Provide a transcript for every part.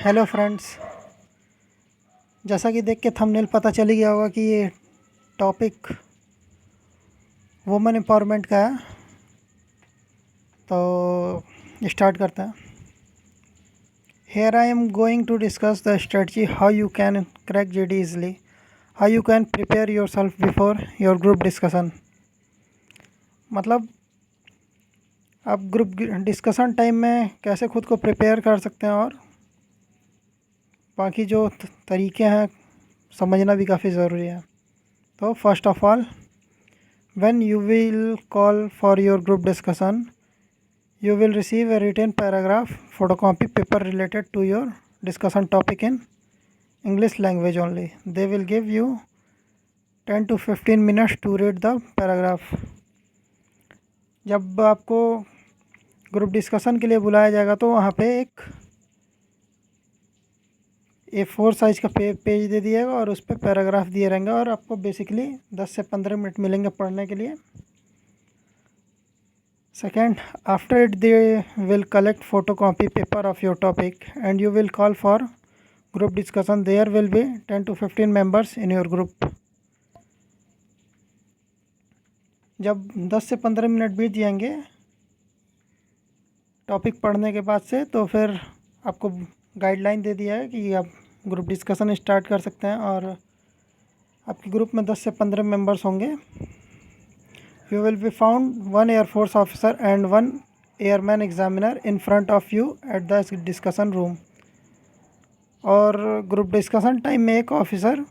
Hello friends. जैसा कि देख के थंबनेल पता चल ही गया होगा कि ये टॉपिक वुमेन एम्पावरमेंट का है। तो स्टार्ट करते हैं। Here I am going to discuss the strategy how you can crack GD easily, how you can prepare yourself before your group discussion. मतलब आप ग्रुप डिस्कशन टाइम में कैसे खुद को प्रिपेयर कर सकते हैं और बाकी जो तरीके हैं समझना भी काफ़ी ज़रूरी है। तो first of all, when you will call for your group discussion, you will receive a written paragraph photocopy paper related to your discussion topic in English language only. They will give you 10 to 15 minutes to read the paragraph. जब आपको group discussion के लिए बुलाया जाएगा तो वहाँ पे एक A4 साइज़ का पेज दे दिएगा और उस पर पैराग्राफ दिए रहेंगे और आपको बेसिकली 10 से 15 मिनट मिलेंगे पढ़ने के लिए। Second, after it they will collect photocopy paper of your topic and you will call for group discussion. There will be 10 to 15 members in your group. जब 10 से 15 मिनट बीत जाएंगे टॉपिक पढ़ने के बाद से, तो फिर आपको गाइडलाइन दे दिया है कि आप ग्रुप डिस्कशन स्टार्ट कर सकते हैं और आपके ग्रुप में 10 से 15 मेंबर्स होंगे। You will be found one Air Force officer and one airman examiner in front of you at the discussion room. और ग्रुप डिस्कशन टाइम में एक ऑफिसर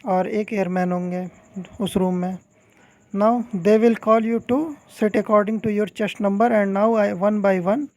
और एक एयरमैन होंगे उस रूम में। Now they will call you to sit according to your chest number and now I one by one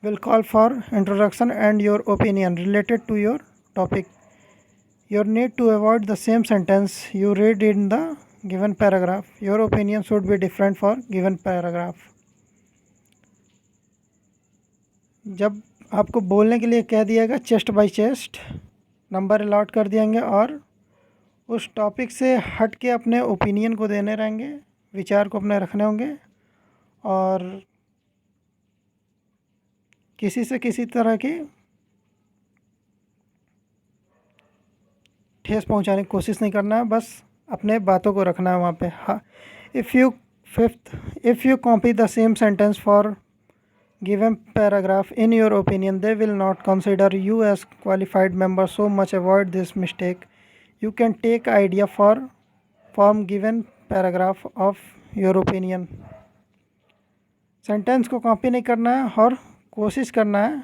will call for introduction and your opinion related to your topic. You need to avoid the same sentence you read in the given paragraph. Your opinion should be different for given paragraph. जब आपको बोलने के लिए कह दिएगा chest by chest, number allot कर दिएंगे और उस टॉपिक से हट के अपने ओपिनियन को देने रहेंगे, विचार को अपने रखने होंगे और किसी से किसी तरह की ठेस पहुंचाने की कोशिश नहीं करना है, बस अपने बातों को रखना है वहाँ पे. हाँ, if you copy the same sentence for given paragraph in your opinion, they will not consider you as qualified member. So much avoid this mistake. You can take idea from given paragraph of your opinion. Sentence को copy नहीं करना है और कोशिश करना है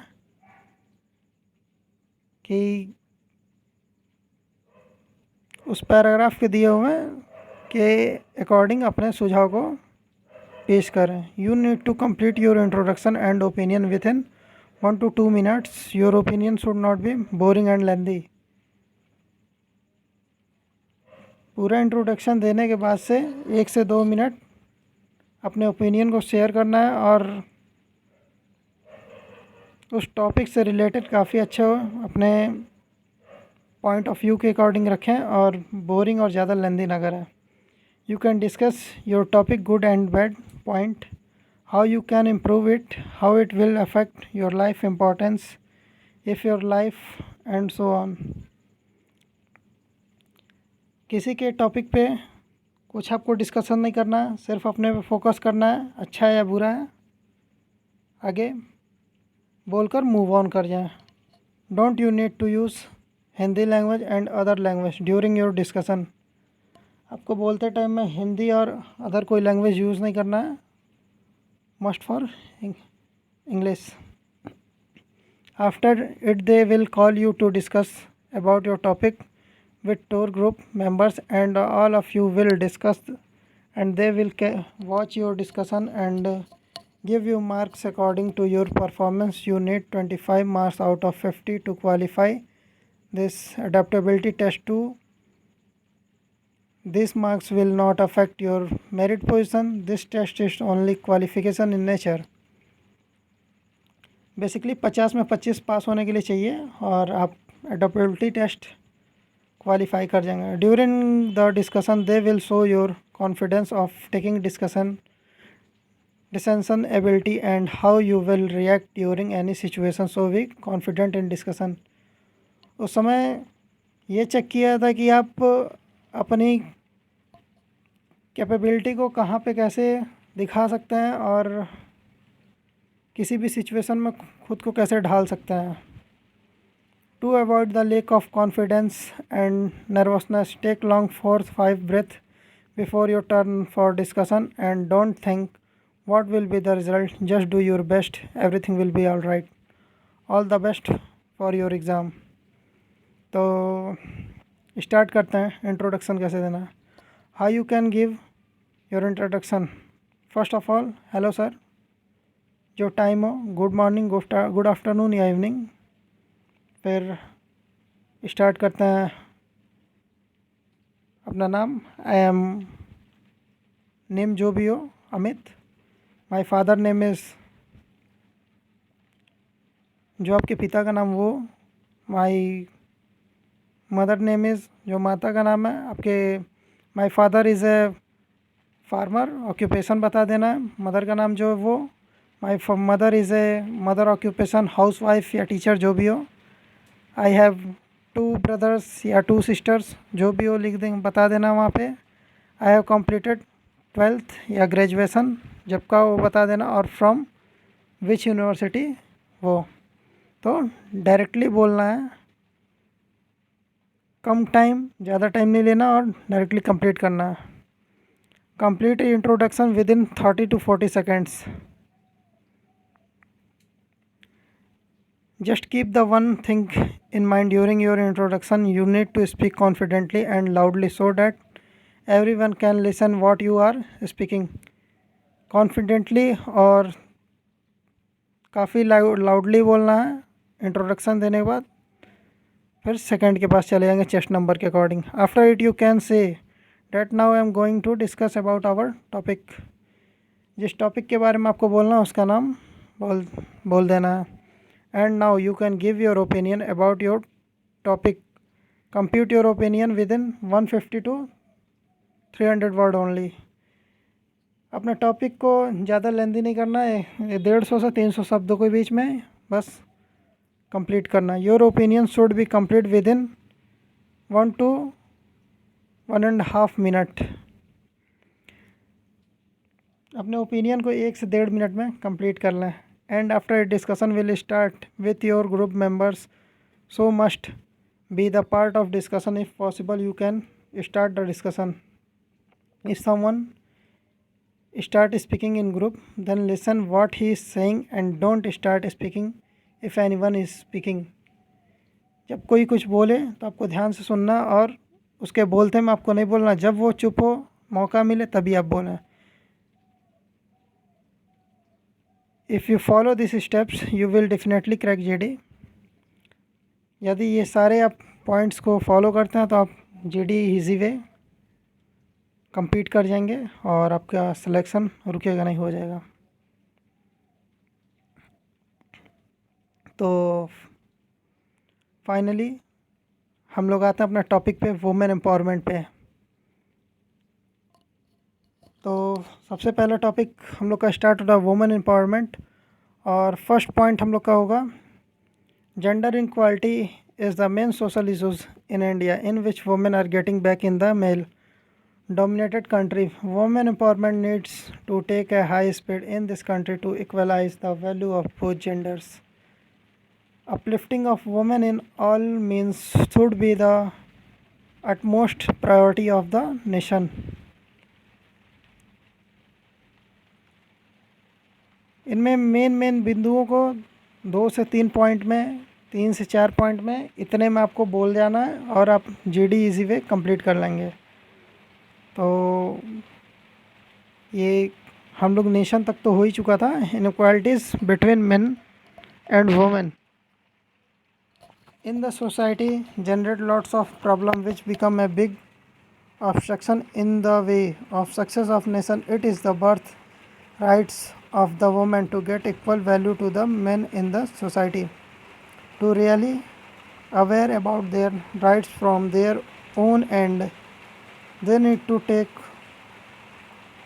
कि उस पैराग्राफ के दिए हुए के अकॉर्डिंग अपने सुझाव को पेश करें. You need to complete your introduction and opinion within 1 to 2 minutes. Your opinion should not be boring and lengthy. पूरा इंट्रोडक्शन देने के बाद से 1 से 2 मिनट अपने ओपिनियन को शेयर करना है और उस टॉपिक से रिलेटेड काफ़ी अच्छे अपने पॉइंट ऑफ व्यू के अकॉर्डिंग रखें और बोरिंग और ज़्यादा लेंदी ना करें. You can discuss your topic good and bad point, how you can improve it, how it will affect your life importance if your life and so on. किसी के topic पे कुछ आपको डिस्कशन नहीं करना है, सिर्फ अपने पे फोकस करना है, अच्छा है या बुरा है आगे बोलकर मूव ऑन कर जाएं. Don't you need to use Hindi language and other language during your discussion. आपको बोलते टाइम में हिंदी और अदर कोई लैंग्वेज यूज़ नहीं करना है, must for English. After it they will call you to discuss about your topic with tour group members and all of you will discuss and they will watch your discussion and give you marks according to your performance. You need 25 marks out of 50 to qualify this adaptability test too. These marks will not affect your merit position. This test is only qualification in nature. Basically 50 में 25 पास होने के लिए चाहिए और आप adaptability test qualify कर जाएंगे. During the discussion they will show your confidence of taking discussion ability and how you will react during any situation. So be confident in discussion. उस समय ये चेक किया था कि आप अपनी कैपेबिलिटी को कहाँ पे कैसे दिखा सकते हैं और किसी भी सिचुएशन में खुद को कैसे ढाल सकते हैं. To avoid the lack of confidence and nervousness, take long 4-5 breath before your turn for discussion and don't think what will be the result. Just do your best, everything will be all right. All the best for your exam. तो start करते हैं. Introduction कैसे देना. How you can give your introduction. First of all, hello sir, जो time हो, good morning, good afternoon या evening. फिर start करते हैं अपना नाम. आई एम नेम जो भी हो, Amit. My father name is, जो आपके पिता का नाम वो. माय मदर नेम इज़, जो माता का नाम है आपके. My father is a farmer. Occupation बता देना है. मदर का नाम जो है वो. My mother is a mother occupation house wife या टीचर जो भी हो. आई हैव 2 ब्रदर्स या 2 सिस्टर्स जो भी हो लिख दें, बता देना वहाँ पे. आई हैव कंप्लीटेड 12th या ग्रेजुएशन जब का वो बता देना. और फ्रॉम विच यूनिवर्सिटी वो. तो डायरेक्टली बोलना है, कम टाइम, ज़्यादा टाइम नहीं लेना और डायरेक्टली कंप्लीट करना है. Complete introduction with in 30 to 40 seconds. Just keep the one thing in mind during your introduction. You need to speak confidently and loudly so that everyone can listen what you are speaking. Confidently और काफ़ी loudly बोलना है introduction देने के बाद. फिर second के पास चले जाएंगे चेस्ट नंबर के according. After it you can say that now I am going to discuss about our topic. जिस टॉपिक के बारे में आपको बोलना है उसका नाम बोल देना है. And now you can give your opinion about your topic. Compute your opinion within 150 to 300 word only. अपने टॉपिक को ज़्यादा लेंदी नहीं करना है. 150 से 300 शब्दों के बीच में बस कंप्लीट करना. Your opinion should be complete with in 1 to 1.5 minute. अपने ओपिनियन को 1 से 1.5 मिनट में कंप्लीट कर लें. And after a discussion will start with your group members, so must be the part of discussion. If possible, you can start the discussion. If someone start speaking in group, then listen what he is saying and don't start speaking if anyone is speaking. जब कोई कुछ बोले तो आपको ध्यान से सुनना और उसके बोलते में आपको नहीं बोलना. जब वो चुप हो, मौका मिले तभी आप बोलें. If you follow these steps, you will definitely crack JD. यदि ये सारे आप पॉइंट्स को फॉलो करते हैं तो आप JD ईजी वे कंप्लीट कर जाएंगे और आपका सिलेक्शन रुकेगा नहीं, हो जाएगा. तो फाइनली हम लोग आते हैं अपना टॉपिक पे, वुमेन एम्पावरमेंट पे. तो सबसे पहला टॉपिक हम लोग का स्टार्ट होता है वुमेन एम्पावरमेंट. और फर्स्ट पॉइंट हम लोग का होगा, gender inequality is the main social issues in India in which women are getting back in the male dominated country. Women empowerment needs to take a high speed in this country to equalize the value of both genders. Uplifting of women in all means should be the utmost priority of the nation. इनमें main बिंदुओं को 2 से 3 point में, 3 से 4 point में, इतने में आपको बोल जाना है और आप जीडी इजी वे कंप्लीट कर लेंगे. तो ये हम लोग नेशन तक तो हो ही चुका था. Inequalities between main and women in the society generate lots of problem which become a big obstruction in the way of success of nation. It is the birth rights of the women to get equal value to the men in the society. To really aware about their rights from their own end, they need to take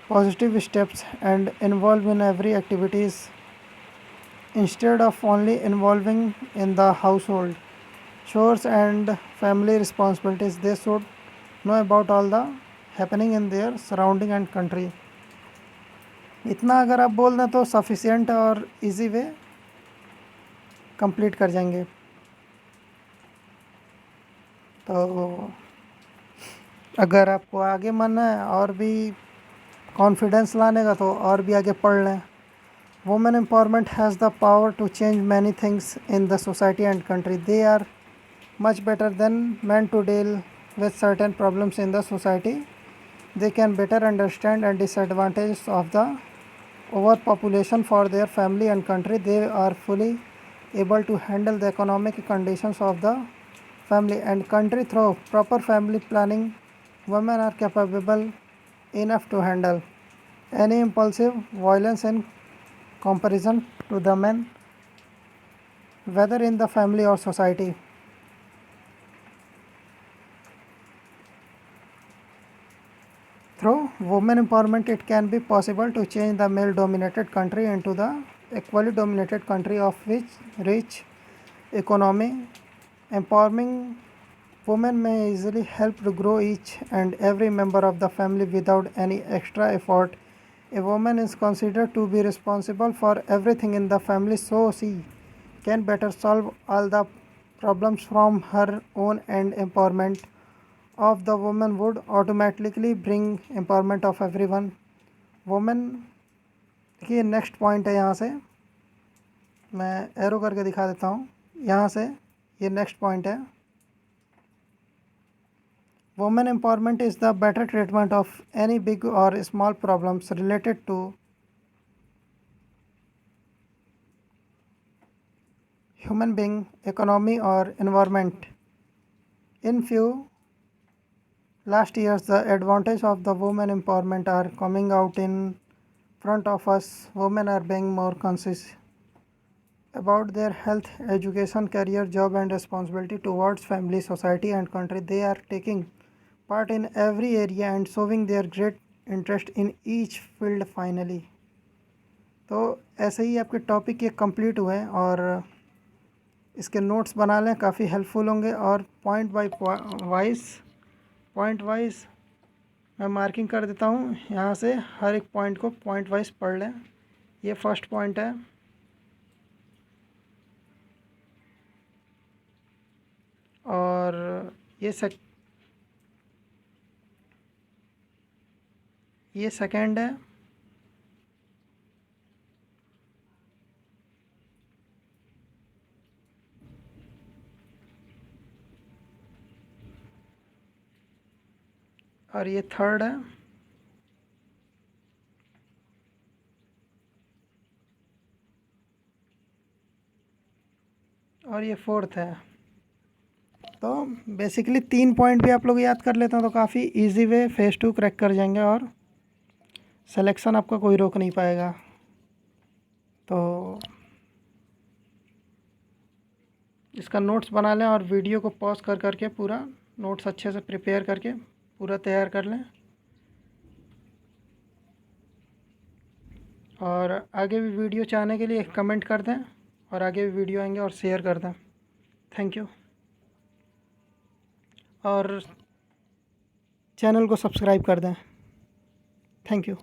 positive steps and involve in every activities instead of only involving in the household. chores and family responsibilities. They should know about all the happening in their surrounding and country. इतना अगर आप बोल दें तो sufficient और easy way complete कर जाएंगे। तो अगर आपको आगे मन है और भी कॉन्फिडेंस लाने का तो और भी आगे पढ़ लें। Women empowerment has the power to change many things in the society and country. They are much better than men to deal with certain problems in the society. They can better understand and disadvantages of the overpopulation for their family and country. They are fully able to handle the economic conditions of the family and country through proper family planning. Women are capable enough to handle any impulsive violence in comparison to the men, whether in the family or society. Through women empowerment, it can be possible to change the male-dominated country into the equally dominated country of which rich economy. Empowering women may easily help to grow each and every member of the family without any extra effort. A woman is considered to be responsible for everything in the family, so she can better solve all the problems from her own, and empowerment of the woman would automatically bring empowerment of everyone. Women देखिए next point है, यहाँ से मैं arrow करके दिखा देता हूँ। यहाँ से ये नेक्स्ट पॉइंट है, women empowerment is the better treatment of any big or small problems related to human being, economy or environment. In few last years, the advantage of the women empowerment are coming out in front of us. Women are being more conscious about their health, education, career, job and responsibility towards family, society and country. They are taking part in every area and showing their great interest in each field finally. तो ऐसे ही आपके topic ये complete हुए और इसके notes बना लें, काफ़ी हेल्पफुल होंगे। और पॉइंट वाइज मैं मार्किंग कर देता हूँ। यहाँ से हर एक पॉइंट को पॉइंट वाइज पढ़ लें। ये फर्स्ट पॉइंट है, और ये सेकंड है, और ये थर्ड है, और ये फोर्थ है। तो बेसिकली 3 पॉइंट भी आप लोग याद कर लेते हैं तो काफ़ी इजी वे फेज़ 2 क्रैक कर जाएंगे और सिलेक्शन आपका कोई रोक नहीं पाएगा। तो इसका नोट्स बना लें और वीडियो को पॉज कर करके पूरा नोट्स अच्छे से प्रिपेयर करके पूरा तैयार कर लें, और आगे भी वीडियो चाहने के लिए कमेंट कर दें, और आगे भी वीडियो आएंगे और शेयर कर दें। थैंक यू, और चैनल को सब्सक्राइब कर दें। Thank you.